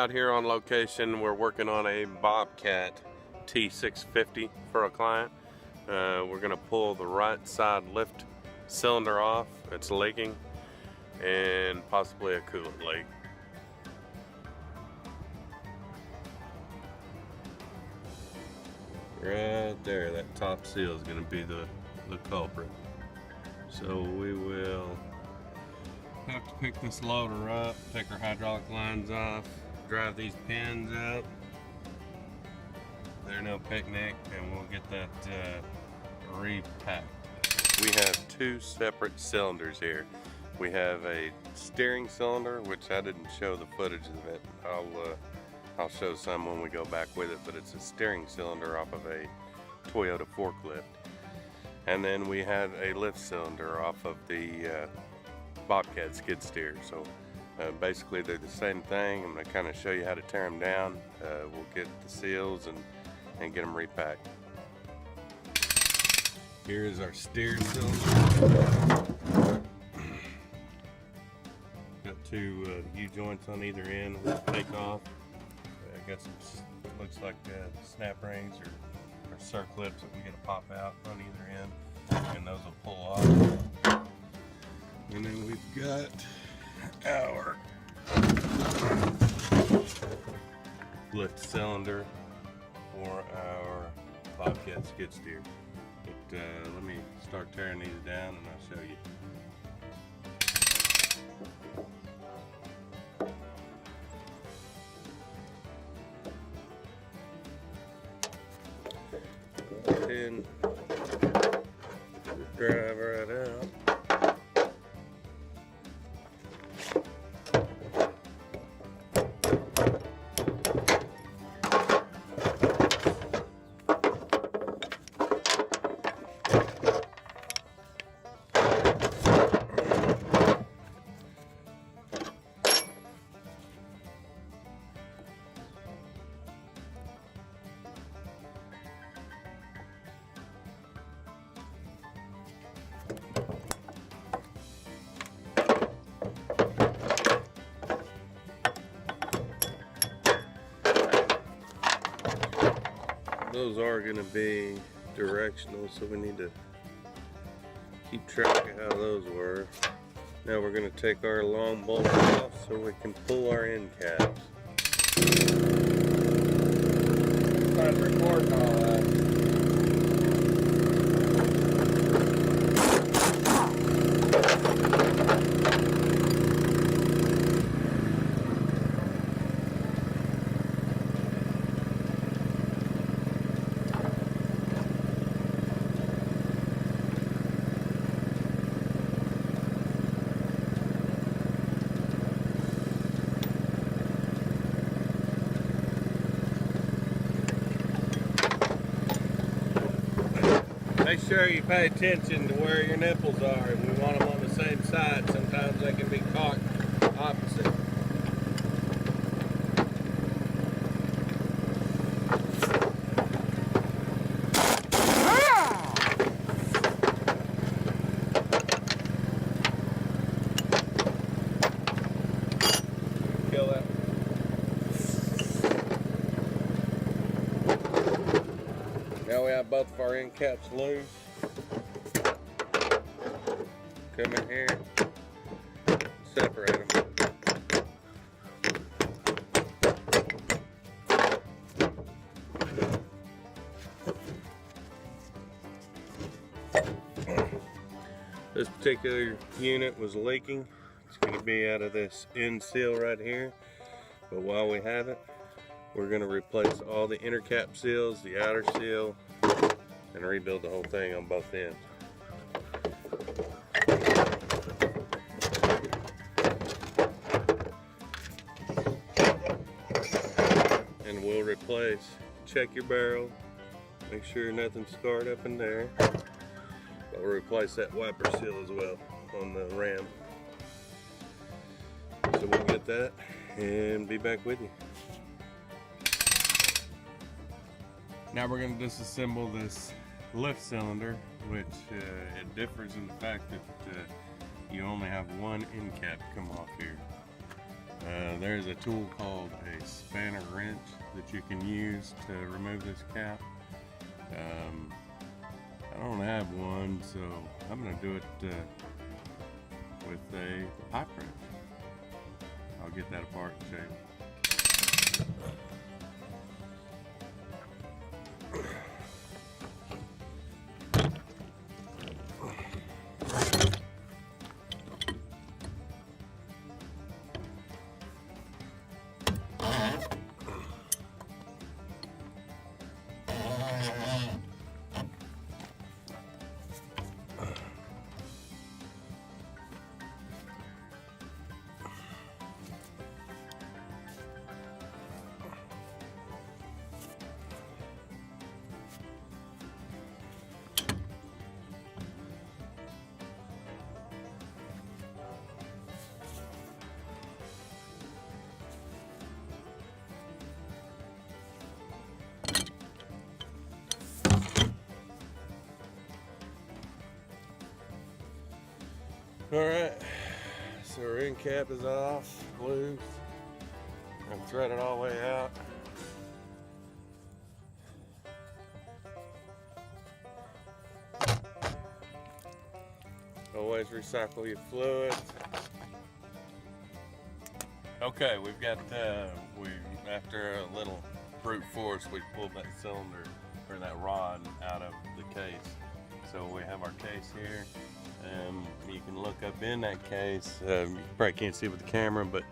out here on location. We're working on a Bobcat T650 for a client. We're gonna pull the right side lift cylinder off. It's leaking, and possibly a coolant leak. Right there, that top seal is gonna be the culprit. So we will have to pick this loader up, take our hydraulic lines off, drive these pins out. They're no picnic, and we'll get that repacked. We have two separate cylinders here. We have a steering cylinder, which I didn't show the footage of it. I'll show some when we go back with it, but it's a steering cylinder off of a Toyota forklift. And then we have a lift cylinder off of the Bobcat skid steer. So basically they're the same thing. I'm going to kind of show you how to tear them down. We'll get the seals and get them repacked. Here is our steer cylinder. Got two U-joints on either end. We'll take off. Got some, looks like snap rings or circlips that we got to pop out on either end, and those will pull off. And then we've got our lift cylinder for our Bobcat skid steer. But let me start tearing these down and I'll show you. And drive right out. Those are going to be directional, so we need to keep track of how those were. Now we're going to take our long bolt off so we can pull our end caps. Start recording all that. Make sure you pay attention to where your nipples are, and we want them on the same side. Sometimes they can be cocked opposite. Kill that. Now we have both of our end caps loose. Come in here, separate them. This particular unit was leaking. It's going to be out of this end seal right here. But while we have it, we're going to replace all the inner cap seals, the outer seal, and rebuild the whole thing on both ends. And we'll replace, check your barrel, make sure nothing's scarred up in there. But we'll replace that wiper seal as well on the ram. So we'll get that and be back with you. Now we're going to disassemble this lift cylinder, which it differs in the fact that you only have one end cap come off here. There's a tool called a spanner wrench that you can use to remove this cap. I don't have one, so I'm going to do it with a pipe wrench. I'll get that apart and show you. Alright, so our end cap is off, loose. I'm gonna thread it all the way out. Always recycle your fluids. Okay, we've got, after a little brute force, we pulled that cylinder, or that rod, out of the case. So we have our case here. You can look up in that case. You probably can't see with the camera, but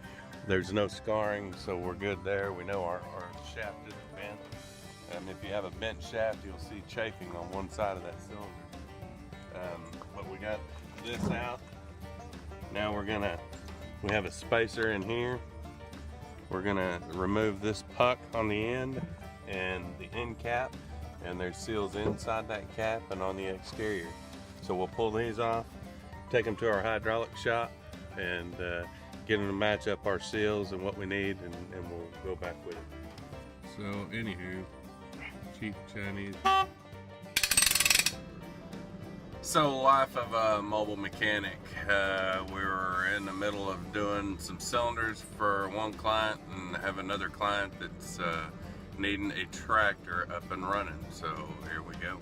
there's no scarring, so we're good there. We know our shaft isn't bent. If you have a bent shaft, you'll see chafing on one side of that cylinder. But we got this out. Now we have a spacer in here. We're gonna remove this puck on the end and the end cap, and there's seals inside that cap and on the exterior. So we'll pull these off, take them to our hydraulic shop, and get them to match up our seals and what we need, and we'll go back with it. So anywho, cheap Chinese. So life of a mobile mechanic. We were in the middle of doing some cylinders for one client and have another client that's needing a tractor up and running. So here we go.